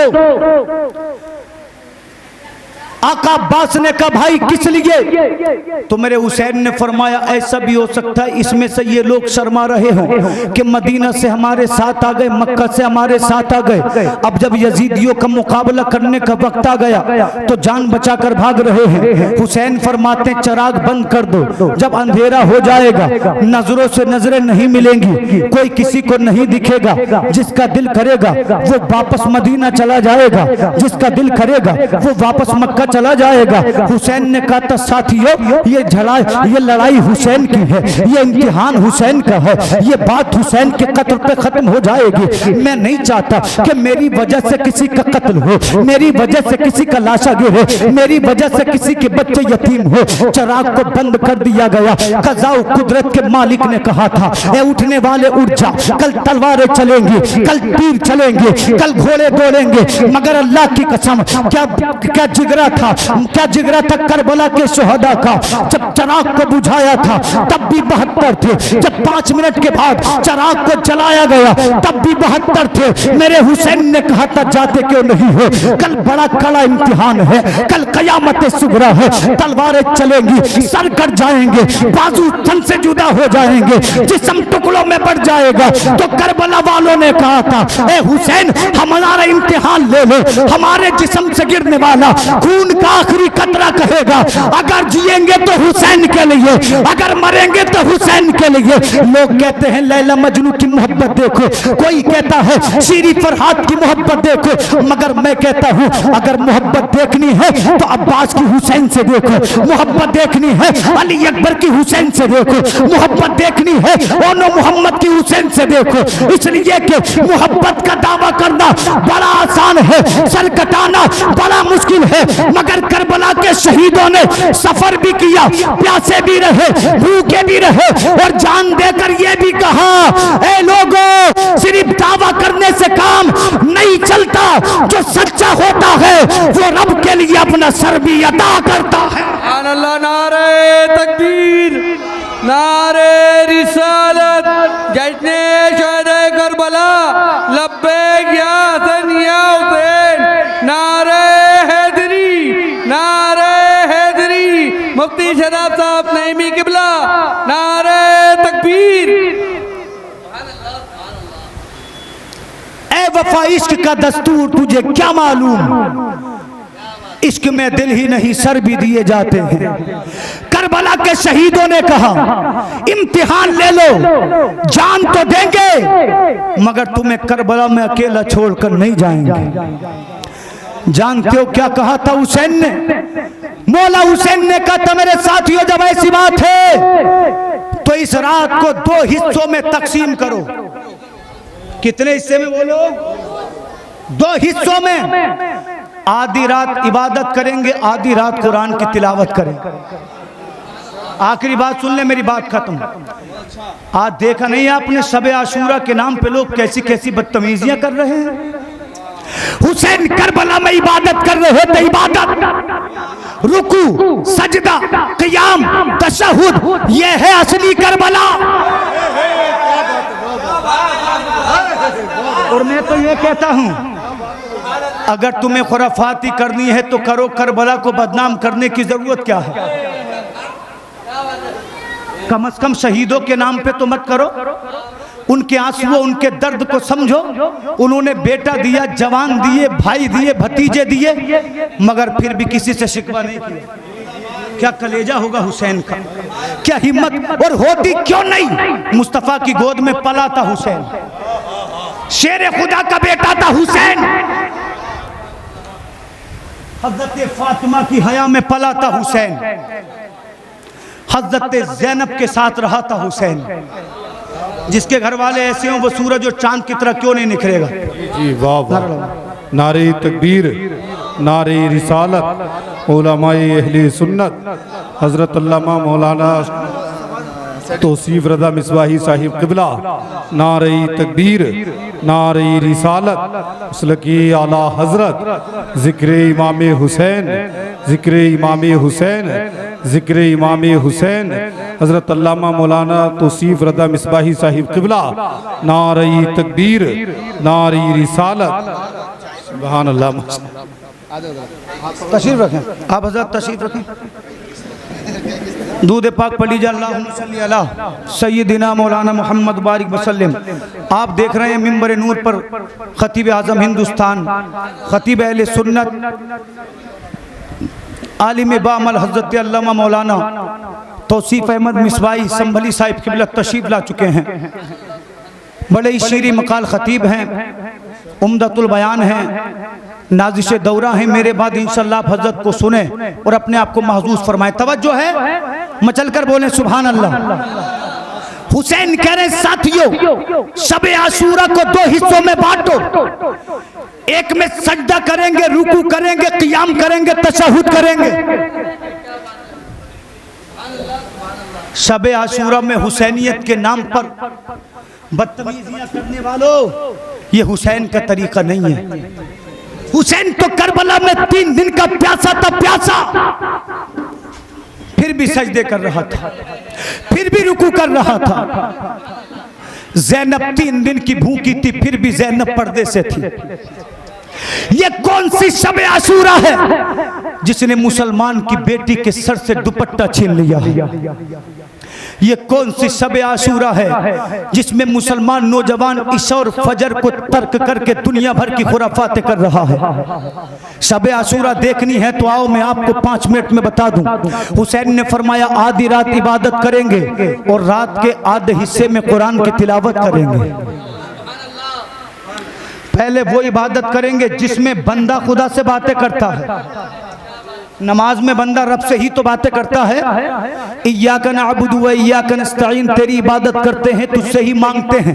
आका अब्बास ने कहा भाई किस लिए? तो मेरे हुसैन ने फरमाया ऐसा भी हो सकता है इसमें से ये लोग शर्मा रहे हों कि मदीना से हमारे साथ आ गए, मक्का से हमारे साथ आ गए, अब जब यजीदियों का मुकाबला करने का वक्त आ गया तो जान बचाकर भाग रहे हैं। हुसैन फरमाते चराग बंद कर दो, जब अंधेरा हो जाएगा नजरों से नजरें नहीं मिलेंगी, कोई किसी को नहीं दिखेगा, जिसका दिल करेगा वो वापस मदीना चला जाएगा, जिसका दिल करेगा वो वापस मक्का चला जाएगा। हुसैन ने कहा था साथियों ये लड़ाई हुसैन की है, ये इम्तिहान हुसैन का है, ये बात हुसैन के कत्ल पे खत्म हो जाएगी। मैं नहीं चाहता कि मेरी वजह से किसी का कत्ल हो, मेरी वजह से किसी का लाशा गिरे, मेरी वजह से किसी के बच्चे यतीम हो। चराग को बंद कर दिया गया। कज़ाओ कुदरत के मालिक ने कहा था ए उठने वाले उठ जा, कल तलवारें चलेंगी, कल तीर चलेंगे, कल घोड़े दौड़ेंगे। मगर अल्लाह की कसम क्या जिगरा था, क्या जिगरा था करबला के शोहदा का। जब चराग को बुझाया था तब भी 72 थे, जब 5 मिनट के बाद चराग को जलाया गया तब भी 72 थे। मेरे हुसैन ने कहा था जाते क्यों नहीं हो, कल बड़ा कड़ा इम्तिहान है, कल कयामत सुगरा है, तलवारें चलेंगी, सर कट जाएंगे, बाजू तन से जुदा हो जाएंगे, जिस्म टुकड़ों में बढ़ जाएगा। तो करबला वालों ने कहा था ए हुसैन हमारा इम्तिहान ले लो, हमारे जिस्म से गिरने वाला खून का आखिरी कतरा कहेगा अगर जिएंगे तो हुसैन के लिए, अगर मरेंगे तो हुसैन के लिए। लोग कहते हैं लैला मजनू की मोहब्बत देखो, कोई कहता है शीरी फरहाद की मोहब्बत देखो, मगर मैं कहता हूं अगर मोहब्बत देखनी है तो अब्बास की हुसैन से देखो, मोहब्बत देखनी है अली अकबर की हुसैन से देखो, मोहब्बत देखनी है ओनो मोहम्मद की हुसैन से देखो। इसलिए कि मोहब्बत का दावा करना बड़ा आसान है, सर कटाना बड़ा मुश्किल है। मगर करबला के शहीदों ने सफर भी किया, प्यासे भी रहे, भूखे भी रहे और जान देकर ये भी कहा ए लोगों सिर्फ दावा करने से काम नहीं चलता, जो सच्चा होता है वो रब के लिए अपना सर भी अदा करता है। अल्लाह नारे तकबीर, नारे रिसालत, जश्ने शहदे करबला, लब्बैक या हसन या हुसैन, नारे हैदरी, नारे हैदरी, मुफ्ती शराब साहब नईमी किबला, नारे तकबीर। ए वफा इश्क का दस्तूर तुझे क्या मालूम, इश्क में दिल ही नहीं सर भी दिए जाते हैं। करबला के शहीदों ने कहा इम्तिहान ले लो, जान तो देंगे मगर तुम्हें करबला में अकेला छोड़कर नहीं जाएंगे। जानते हो क्या कहा था हुसैन ने? मौला हुसैन ने कहा था मेरे साथियों जब ऐसी बात है तो इस रात को 2 हिस्सों में तकसीम करो। कितने हिस्से में बोलो? 2 हिस्सों में। आधी रात इबादत करेंगे, आधी रात कुरान की तिलावत करेंगे। आखिरी बात सुन ले, मेरी बात खत्म। आज देखा नहीं आपने शबे आशूरा के नाम पे लोग कैसी कैसी बदतमीजियां कर रहे हैं। हुसैन करबला में इबादत कर रहे थे, इबादत, रुकू, सजदा, क़ियाम, तशहुद, ये है असली करबला। और मैं तो ये कहता हूं अगर तुम्हें खुराफाती करनी है तो करो, करबला को बदनाम करने की जरूरत क्या है? कम से कम शहीदों के नाम पे तो मत करो। उनके आंसुओं, उनके दर्द को समझो। उन्होंने बेटा दिया, जवान दिए, भाई दिए, भतीजे दिए, मगर फिर भी किसी से शिकवा नहीं किया। क्या कलेजा होगा हुसैन का, क्या हिम्मत। और होती क्यों नहीं, मुस्तफा की गोद में पला था हुसैन, शेर खुदा का बेटा था हुसैन, हजरत फातिमा की हया में पला था हुसैन, हजरत ज़ैनब के साथ रहा था हुसैन। जिसके घर वाले ऐसे हों वो सूरज और चांद की तरह क्यों नहीं निखरेगा। जी वाह वाह। नारे तकबीर, नारे रिसालत, उलमाए अहले सुन्नत हज़रत अल्लामा मौलाना तौसीफ रज़ा मिसबाही साहिब क़िबला, नारे तकबीर, नारे रिसालत, मसलकी आला हज़रत, ज़िक्र इमाम हुसैन, ज़िक्र इमाम हुसैन, ज़िक्र इमाम हुसैन हज़रत अल्लामा मौलाना तौसीफ रज़ा मिसबाही साहिब क़िबला, नारे तकबीर, नारे रिसालत। सुभान अल्लाह। तशरीफ रखें आप हज़रत, तशरीफ रखें। दूध पाक पढ़ लीजिए। अल्लाहुम्मा सल्ली अला सय्यिदिना मौलाना मोहम्मद बारिक वसल्लम। आप देख रहे हैं मिंबर नूर पर खतीब आज़म हिंदुस्तान, खतीब अहले सुन्नत, आलिम बामल हज़रत अल्लामा मौलाना तौसीफ अहमद मिसबाही संभली साहिब क़िबला तशरीफ ला चुके हैं। बड़े ही शीरी मकाल खतीब हैं, उम्दतुल बयान हैं, नाजिश दौरा हैं। मेरे बाद इंशाअल्लाह आप हजरत को सुने और अपने आप को महजूज फरमाएं। तवज्जो है, मचल कर बोले सुभान अल्लाह। हुसैन कह रहे साथियों, शबे आशूरा को दो हिस्सों में बांटो। एक में सजदा करेंगे, रुकू करेंगे, क़ियाम करेंगे, तशहुद करेंगे। शबे आशूरा में हुसैनियत के नाम पर बदतमीजियां करने वालों, ये हुसैन का तरीका नहीं है। हुसैन तो करबला में 3 दिन का प्यासा था, प्यासा, फिर भी सजदे कर रहा था, फिर भी रुकू कर रहा था। ज़ैनब 3 दिन की भूखी थी, फिर भी ज़ैनब पर्दे से थी। ये कौन सी शब आशूरा है जिसने मुसलमान की बेटी के सर से दुपट्टा छीन लिया? ये कौन सी शब आशूरा है जिसमें मुसलमान नौजवान इशा और फजर को तर्क करके दुनिया भर की खुराफातें कर रहा है? शब आशूरा देखनी है तो आओ, मैं आपको 5 मिनट में बता दूं। हुसैन ने फरमाया आधी रात इबादत करेंगे और रात के आधे हिस्से में कुरान की तिलावत करेंगे। पहले वो इबादत करेंगे जिसमें बंदा खुदा से बातें करता है। नमाज में बंदा रब से ही तो बातें करता है। इय्याका नअबुदु व इय्याका नस्तईन, तेरी इबादत करते हैं, तुझसे ही मांगते हैं।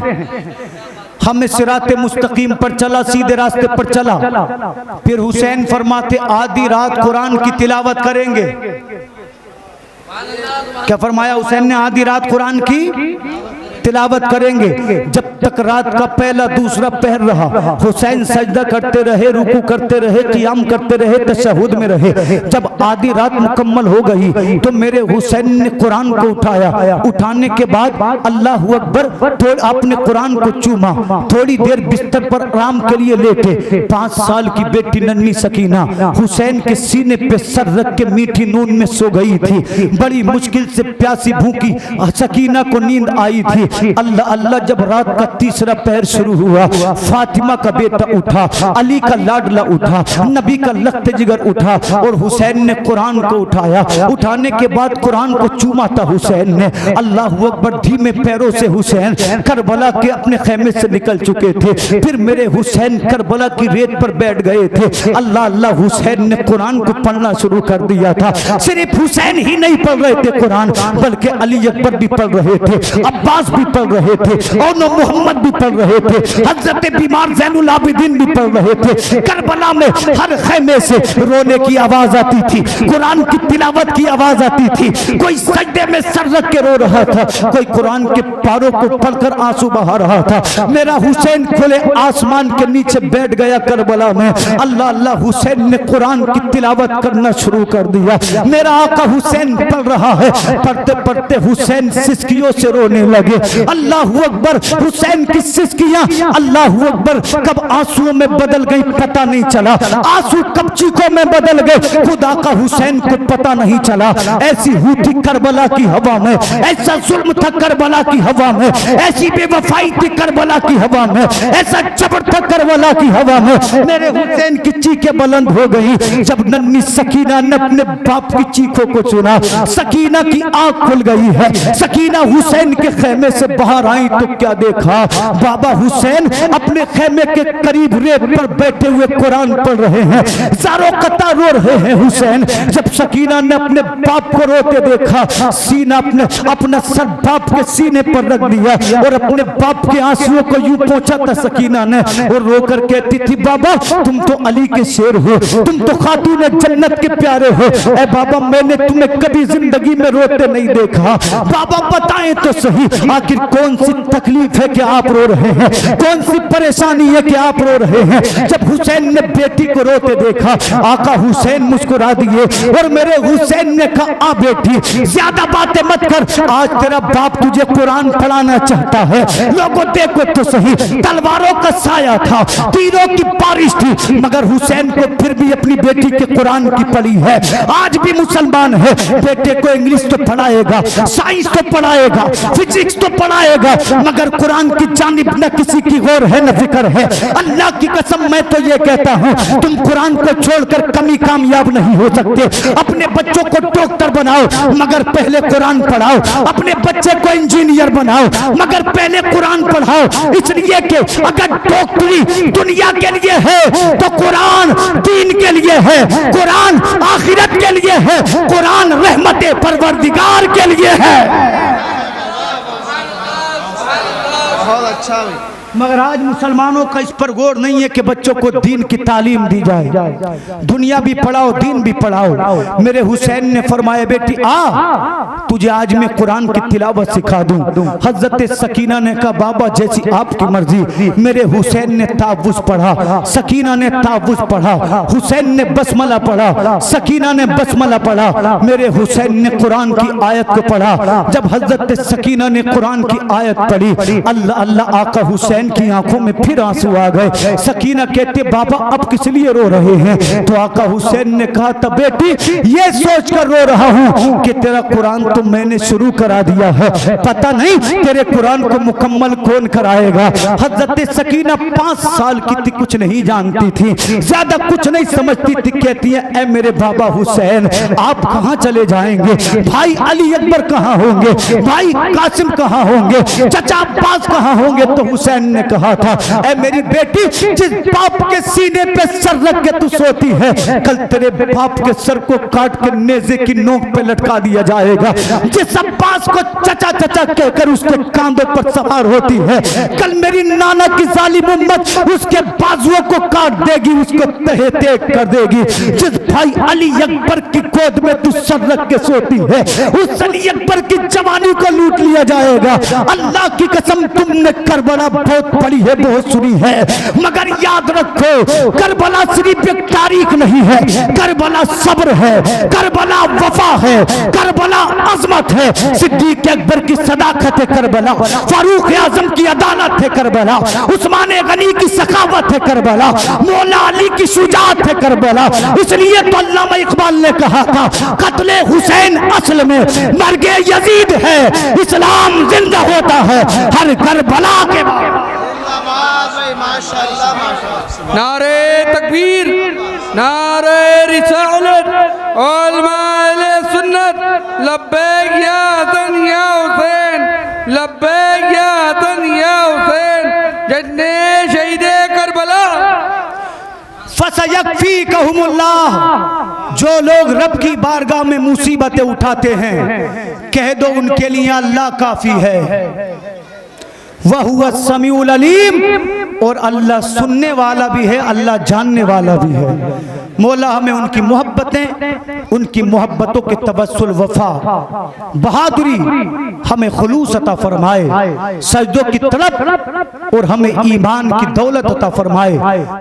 हमें सिराते मुस्तकीम पर चला, सीधे रास्ते पर चला। फिर हुसैन फरमाते आधी रात कुरान की तिलावत करेंगे। क्या फरमाया हुसैन ने? आधी रात कुरान की तिलावत करेंगे। जब तक रात का पहला दूसरा पहर रहा, हुसैन सजदा करते रहे, रुकू करते रहे, क़ियाम करते रहे, तशहुद में रहे। जब आधी रात मुकम्मल हो गई तो मेरे हुसैन ने कुरान को उठाया। उठाने के बाद अल्लाहू अकबर, तो आपने कुरान को चूमा। थोड़ी देर बिस्तर पर आराम के लिए लेटे। 5 साल की बेटी नन्ही सकीना हुसैन के सीने पे सर रख के मीठी नून में सो गई थी। बड़ी मुश्किल से प्यासी भूखी सकीना को नींद आई थी। अल्लाह अल्लाह, जब रात का तीसरा पहर शुरू हुआ, फातिमा का बेटा उठा, अली का लाडला उठा, नबी का लख्त जिगर उठा और हुसैन ने कुरान को उठाया। उठाने के बाद कुरान को चूमा था हुसैन ने। अल्लाहू अकबर, धीमे पैरों से हुसैन करबला के अपने खेमे से निकल चुके थे। फिर मेरे हुसैन करबला की रेत पर बैठ गए थे। अल्लाह अल्लाह, हुसैन ने कुरान को पढ़ना शुरू कर दिया था। सिर्फ हुसैन ही नहीं पढ़ रहे थे कुरान, बल्कि अली अकबर भी पढ़ रहे थे, अब्बास भी पढ़ रहे थे, और मोहम्मद भी पढ़ रहे थे, हजरत बीमार ज़ैनुल आबिदीन भी पढ़ रहे थे। करबला में हर खेमे से रोने की आवाज आती थी, कुरान की तिलावत की आवाज आती थी। कोई सजदे में सर रख के रो रहा था, कोई कुरान के पारों को पढ़कर आंसू बहा रहा था। मेरा हुसैन खुले आसमान के नीचे बैठ गया करबला में। अल्लाह अल्लाह, हुसैन ने कुरान की तिलावत करना शुरू कर दिया। मेरा आका हुसैन पढ़ रहा है, पढ़ते पढ़ते हुसैन सिसकियों से रोने लगे। अल्लाहू अकबर, हुसैन की सिसकियां अल्लाहू अकबर कब आंसुओं में बदल गई पता नहीं चला। आंसू कब चीखों में बदल गए खुदा का हुसैन को पता नहीं चला। ऐसी हुई थी करबला की हवा में, ऐसा जुल्म था करबला की हवा में, ऐसी बेवफाई थी करबला की हवा में, ऐसा जबर था करबला की हवा में। मेरे हुसैन की चीखें बुलंद हो गई। जब नन्ही सकीना ने अपने बाप की चीखों को सुना, सकीना की आंख खुल गई है। सकीना हुसैन के खेमे से बाहर आई तो क्या देखा, बाबा हुसैन अपने खेमे के करीब रेत पर बैठे हुए कुरान पढ़ रहे हैं, ज़ारो कता रो रहे हैं हुसैन। जब सकीना ने अपने बाप को रोते देखा, सीना अपना सर बाप के सीने पर रख दिया और अपने बाप के आंसुओं को यूं पहुंचा था सकीना ने, और रोकर कहती थी, बाबा तुम तो अली के शेर हो, तुम तो खातून जन्नत के प्यारे हो, ए बाबा मैंने तुम्हें कभी जिंदगी में रोते नहीं देखा। बाबा बताएं तो सही, आखिर कौन सी तकलीफ है कि आप रो रहे हैं, कौन सी परेशानी है कि आप रो रहे हैं। जब हुसैन ने बेटी को रोते देखा, आका हुसैन मुस्कुरा दिए और मेरे हुसैन ने कहा, आ बेटी ज्यादा बातें मत कर, आज तेरा बाप तुझे कुरान पढ़ाना चाहता है। लोगों देखो तो सही, तलवारों का साया था, तीरों की बारिश थी, मगर हुसैन को फिर भी अपनी बेटी के कुरान की पढ़ी है। आज भी मुसलमान है, बेटे को इंग्लिश तो पढ़ाएगा, साइंस तो पढ़ाएगा, फिजिक्स तो पढ़ाएगा, मगर कुरान की जानिब न किसी की गौर है न फिक्र है। अल्लाह की कसम मैं तो ये कहता हूँ, तुम कुरान को छोड़कर कभी कामयाब नहीं हो सकते। अपने बच्चों को डॉक्टर बनाओ, मगर पहले कुरान पढ़ाओ। अपने बच्चे को इंजीनियर बनाओ, मगर पहले कुरान पढ़ाओ। इसलिए कि अगर डॉक्टरी दुनिया के लिए है तो कुरान दीन के लिए है, कुरान आखिरत के लिए है, कुरान रहमते परवरदिगार के लिए है। बहुत अच्छा हुई। मगर आज मुसलमानों का इस पर गौर नहीं है कि बच्चों को दीन की तालीम दी जाए, दुनिया भी पढ़ाओ दीन भी पढ़ाओ। मेरे हुसैन ने फरमाया, बेटी आ तुझे आज मैं कुरान की तिलावत सिखा दूं। हजरत सकीना ने कहा, बाबा जैसी आपकी मर्जी। मेरे हुसैन ने तावुज़ पढ़ा, सकीना ने तावुज़ पढ़ा, हुसैन ने बसमला पढ़ा, सकीना ने बसमला पढ़ा, मेरे हुसैन ने कुरान की आयत को पढ़ा। जब हजरत सकीना ने कुरान की आयत पढ़ी, अल्लाह अल्लाह, आका हुसैन की आंखों में फिर आंसू आ गए। सकीना कहते, बाबा अब किस लिए रो रहे हैं? तो आका हुसैन ने कहा था, बेटी ये सोचकर रो रहा हूं कि तेरा कुरान तो मैंने शुरू करा दिया है, पता नहीं तेरे कुरान को मुकम्मल कौन कराएगा। हजरत सकीना 5 साल की थी, कुछ नहीं जानती थी, ज्यादा कुछ नहीं समझती थी। कहती है, ए मेरे बाबा हुसैन आप कहां चले जाएंगे? भाई अली अकबर कहां होंगे? भाई कासिम कहां होंगे? चचा अब्बास कहां होंगे? तो हुसैन ने कहा था, ए मेरी बेटी जिस बाप के सीने पे सर रख के तू सोती है, कल तेरे बाप के सर को काट के नेज़े की नोक पे लटका दिया जाएगा। जिस अब्बास को चचा चचा कहकर उसके कांधों पर सवार होती है, कल मेरी नाना की जालिम उम्मत उसके बाजुओं को काट देगी, उसको तहे तेग कर देगी। जिस भाई अली अकबर की गोद में तू सर रख के सोती है, उस अली अकबर की जवानी को लूट लिया जाएगा। अल्लाह की कसम तुमने करबला बहुत पढ़ी है, बहुत सुनी है, मगर याद रखो करबला सिर्फ एक तारीख नहीं है, करबला सब्र है, करबला वफा है, करबला अजमत है। सिद्दीक अकबर की सदाकत है करबला, फारूक आजम की अदालत है करबला, उस्मान गनी की सखावत है करबला, मौला अली की शुजाअत है करबला। इसलिए तो अल्लामा इकबाल ने कहा था, कत्ले हुसैन असल में मर्गे यजीद है, इस्लाम जिंदा होता है हर करबला के बाद। माशाअल्लाह माशाअल्लाह। नारे तकबीर, नारे रिसालत, उलमाए सुन्नत, लब्बैक या हसन या हुसैन, लब्बैक या हसन या हुसैन, जन्ने शहीदे करबला। फसयकफीकहुमुल्लाह, जो लोग रब की बारगाह में मुसीबतें उठाते हैं, कह दो उनके लिए अल्लाह काफी है। वह हुआ समीउल अलीम, और अल्लाह सुनने वाला भी है, अल्लाह जानने वाला भी है। मौला हमें उनकी मोहब्बतें, उनकी मोहब्बतों के तबस्सुल वफा बहादुरी हमें खुलूस अता फरमाए, सजदों की तड़प और हमें ईमान की दौलत अता फरमाए।